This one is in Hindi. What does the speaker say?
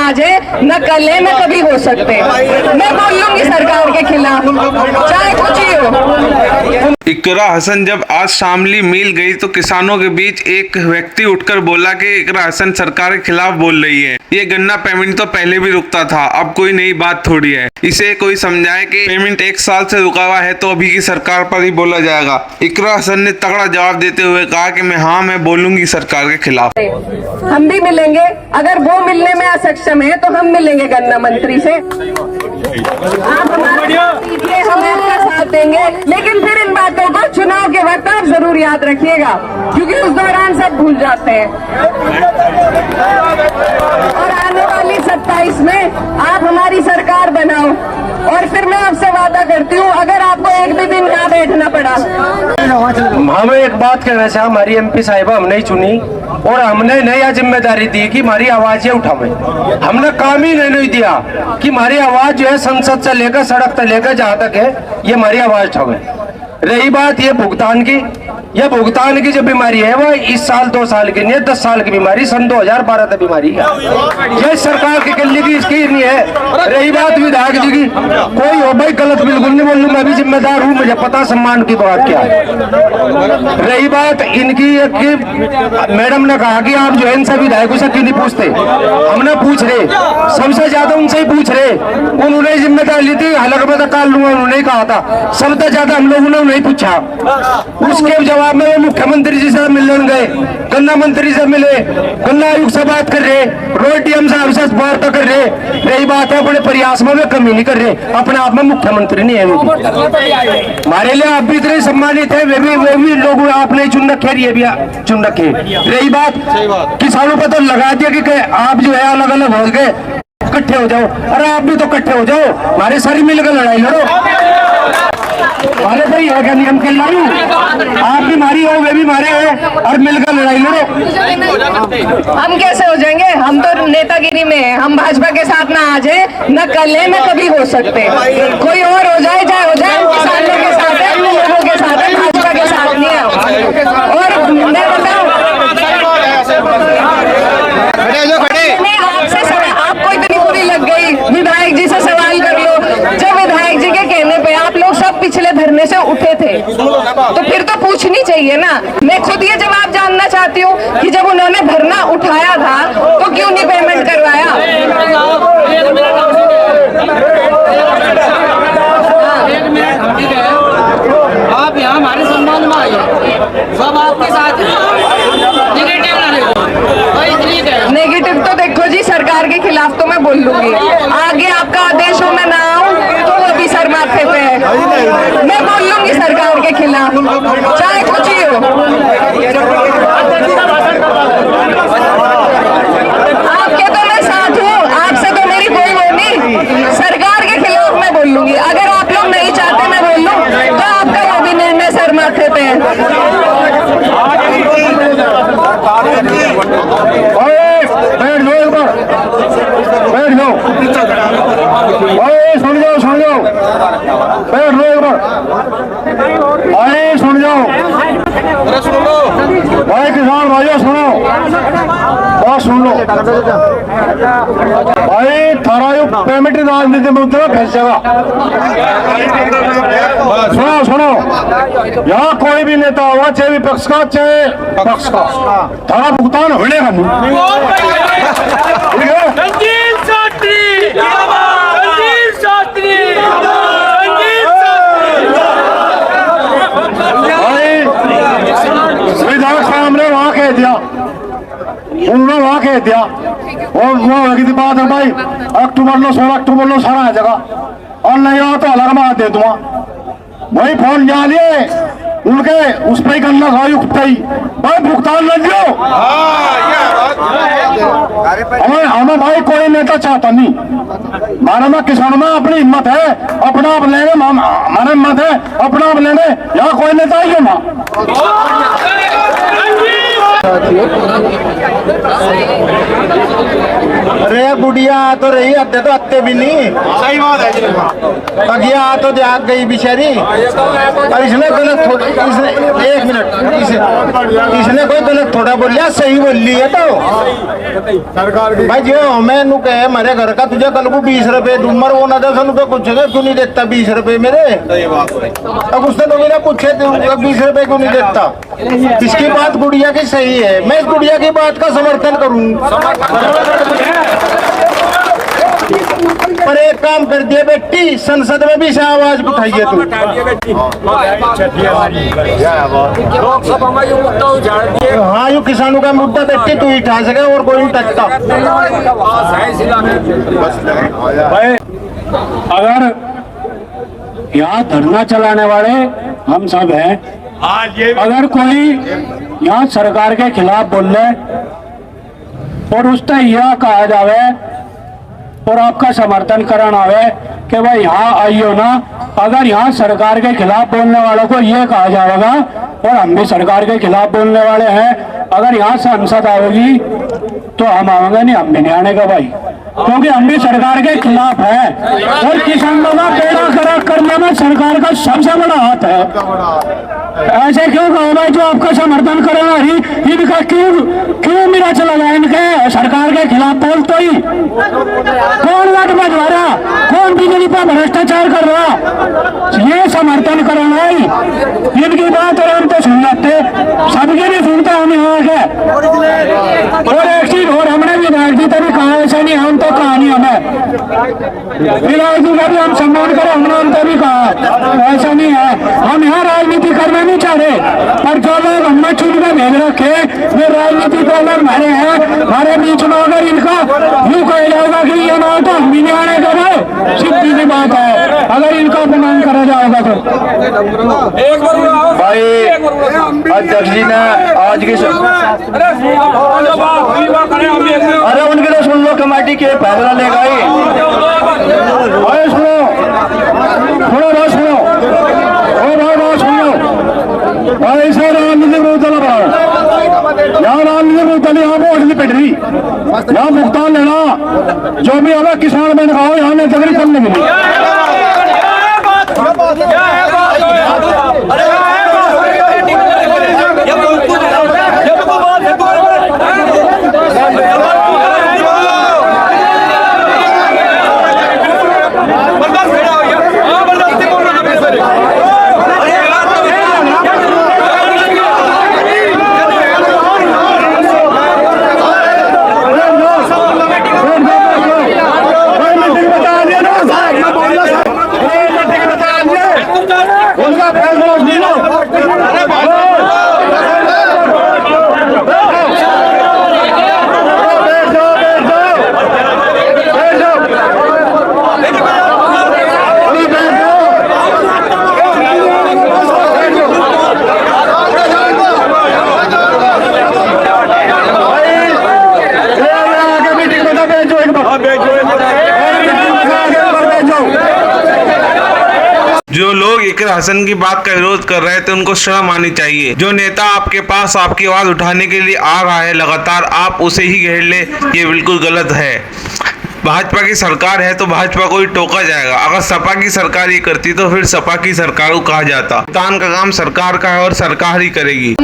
आज है न कल है न कभी हो सकते। मैं बोल लूंगी सरकार के खिलाफ, चाहे कुछ ही हो। इकरा हसन जब आज शामली मिल गई तो किसानों के बीच एक व्यक्ति उठकर बोला कि इकरा हसन सरकार के खिलाफ बोल रही है। ये गन्ना पेमेंट तो पहले भी रुकता था, अब कोई नई बात थोड़ी है। इसे कोई समझाए कि पेमेंट 1 साल से रुका हुआ है तो अभी की सरकार पर ही बोला जाएगा। इकरा हसन ने तगड़ा जवाब देते हुए कहा कि मैं बोलूंगी सरकार के खिलाफ। हम भी मिलेंगे, अगर वो मिलने में असक्षम है तो हम मिलेंगे गन्ना मंत्री से। आप हमारा हम आपका साथ देंगे, लेकिन फिर इन बातों को चुनाव के वक्त आप जरूर याद रखिएगा, क्योंकि उस दौरान सब भूल जाते हैं। और आने वाली 27 में आप हमारी सरकार बनाओ, और फिर मैं आपसे वादा करती हूँ अगर आपको एक भी दिन यहाँ बैठना पड़ा। हमें एक बात कहना चाहिए, हमारी MP साहिबा हमने ही चुनी और हमने नया जिम्मेदारी दी कि हमारी आवाजें उठावे। हमने काम ही नहीं दिया कि हमारी आवाज जो है संसद से लेकर सड़क तक लेकर जहाँ तक है ये हमारी आवाज उठावे। रही बात ये भुगतान की, यह भुगतान की जो बीमारी है वो इस साल 2 साल की नहीं है, 10 साल की बीमारी, सन 2012 तक बीमारी है। ये सरकार की गली की इसकी नहीं है। रही बात विधायक जी की, कोई हो भाई गलत बिल्कुल नहीं बोल लूं, मैं भी जिम्मेदार हूँ, मुझे पता सम्मान की बात क्या है। रही बात इनकी मैडम ने कहा कि आप जो है इन सभी विधायकों से क्यों नहीं पूछते, हमने पूछ रहे, सबसे ज्यादा उनसे ही पूछ रहे। उन्होंने जिम्मेदारी ली थी, हलक में तक काल लूंगा उन्होंने कहा था, सबसे ज्यादा हम लोगों ने नहीं पूछा। उसके जवाब में वो मुख्यमंत्री जी से मिलने गए, गन्ना मंत्री से मिले, गन्ना आयुक्त से बात कर रहे, रोड डीएम साहब से वार्ता कर रहे। रही बात है बड़े प्रयास में कमी नहीं कर रहे, अपने आप में मुख्यमंत्री नहीं है। हमारे लिए आप भी इतने सम्मानित है, वे भी लोग आपने चुन रखे, ये भी चुन रखे। रही बात किसानों पर तो लगा दिया कि आप जो है अलग अलग हो गए, इकट्ठे हो जाओ। अरे आप भी तो इकट्ठे हो जाओ, हमारे सारी मिलकर लड़ाई लड़ो। हमारे भाई है क्या नियम के लड़ाई, आप भी मारी हो वे भी मारे हैं और मिलकर लड़ाई लड़ो। हम कैसे हो जाएंगे, हम तो नेतागिरी में हैं, हम भाजपा के साथ ना आज है न कल है न कभी हो सकते। कोई और हो जाए चाहे हो जाए, किसानों के साथ है, लोगों के साथ है, भाजपा के साथ नहीं है। और मैं बताऊं, आपको इतनी बुरी लग गई, विधायक जी से सवाल कर लो। जब विधायक जी के कहने पे आप लोग सब पिछले धरने से उठे थे तो फिर तो पूछनी चाहिए ना। मैं खुद ये जवाब जानना चाहती हूँ कि जब उन्होंने धरना उठाया था तो क्यों नहीं पेमेंट करवाया। आप यहाँ हमारे सम्मान में आइए, सब आपके साथ नेगेटिव तो देखो जी, सरकार के खिलाफ तो मैं बोल लूंगी, आगे आपका आदेश हो मैं ना आऊं तो वो भी सर माथे पे है। मैं बोल लूंगी सरकार के खिलाफ, चाहे कुछ ही हो। आपके तो मैं साथ हूँ, आपसे तो मेरी कोई वो नहीं। सरकार के खिलाफ मैं बोल लूंगी, अगर आप लोग नहीं चाहते मैं बोल लूं तो आपका वो भी निर्णय सर माथे पे है। बैठ जाओ, सुन जाओ, सुन जाओ, बैठ लो एक बार, सुन जाओ भाई, किसान भाइयों सुनो, बहुत सुन लो भाई, थारा यो पेमेंट राजनीति में उतना फैसेगा। सुनो सुनो, यहाँ कोई भी नेता हुआ, चाहे विपक्ष का चाहे पक्ष का, थारा भुगतान होने का नहीं। विधायक साहब ने वहाँ कह दिया, उन्होंने वहाँ कह दिया, और वो की बात है भाई, अक्टूबर लो 16 अक्टूबर लो सारा है जगह, और नहीं हो तो अलग बात दे दूंगा। वही फोन जा लिए उनके, उस पर ही करना आयुक्त ही भाई भुगतान लग जाओ। हमें भाई कोई नेता चाहता नहीं, हमारे में किसान में अपनी हिम्मत है, अपना आप लेंगे, हमारे हिम्मत है अपना आप लेंगे, यहाँ कोई नेता ही है ना। अरे गुड़िया आ तो रही, अत्ते तो अत्ते भी नहीं। सही बात है जी। पगिया आ तो जाग गई बेचारी। और इसने गलत इसने 1 मिनट इसने कोई गलत थोड़ा बोलिया, सही बोली है। तो सरकार की भाई जो मैं नु कहे मेरे घर का तुझे कल को 20 रुपए दूमर वो ना 10 रुपए पूछेगा क्यों नहीं देता 20 रुपए मेरे। अब उसने तो मेरा पूछे 20 रुपए क्यों नहीं देता। इसकी बात गुड़िया की सही है, मैं इस गुड़िया की बात का समर्थन करूं। पर एक काम कर दिया बेटी, संसद में भी इसे आवाज उठाइए तू। लोकसभा में ये मुद्दा उछाल दिए। हाँ यू किसानों का मुद्दा बेटी तू ही उठा सके और कोई नहीं टचता। भाई अगर यहाँ धरना चलाने वाले हम सब हैं, अगर कोई यहाँ सरकार के खिलाफ बोल रहे और उससे यह कहा जावे और आपका समर्थन करना आवे कि भाई यहाँ आइयो ना, अगर यहाँ सरकार के खिलाफ बोलने वालों को ये कहा जाएगा और हम भी सरकार के खिलाफ बोलने वाले हैं, अगर यहाँ संसद आएगी तो हम आएंगे नहीं, हम भी नहीं आने का भाई, क्योंकि हम भी सरकार के खिलाफ है और किसानों का बेड़ा गर्क करने में सरकार का सबसे बड़ा हाथ है। ऐसे क्यों कहो भाई, जो आपका समर्थन करेगा ही इनका क्यों मेरा चला गया, इनके सरकार के खिलाफ बोल तो ही कौन वोट बजवा रहा, कौन बिजली पर भ्रष्टाचार कर रहा, ये समर्थन करना ही इनकी बात और हम तो सुन लेते, सबके नहीं सुनते हम यहाँ के। और एक चीज और हमने विधायक जी तभी कहा, ऐसा नहीं हम तो कहा नहीं, हमें विधायक जी का भी हम सम्मान करें, हमने उनसे भी कहा ऐसा नहीं है, हम यहाँ राजनीति करना नहीं चाह रहे, पर जो लोग हमने चुन के भेज रखे वे राजनीति को अगर मारे हैं, हमारे बीच में अगर इनका यूँ कहा जाएगा कि ये ना तो हम भी नहीं आने का भाई, सीधी सी बात है, अगर इनका अपमान करा जाएगा तो। भाई अध्यक्ष जी ने आज की अरे उनके तो सुन लो, कमेटी के फैसला लेगा ही। अरे सुनो थोड़ा बहुत सुनो, बहुत सुनो, और इसे राजनीतिक रूप चला यहाँ राजनीतिक रूप यहाँ वोट नहीं पिट रही, यहाँ भुगतान लेना जो भी हमें किसान बन खाओ, यहाँ ने तकरीब करने मिली। जो लोग एक हसन की बात का विरोध कर रहे थे उनको शर्म आनी चाहिए। जो नेता आपके पास आपकी आवाज उठाने के लिए आ रहा है लगातार, आप उसे ही घेर ले, ये बिल्कुल गलत है। भाजपा की सरकार है तो भाजपा को ही टोका जाएगा। अगर सपा की सरकार ये करती तो फिर सपा की सरकार को कहा जाता। भुगतान का काम सरकार का है और सरकार ही करेगी।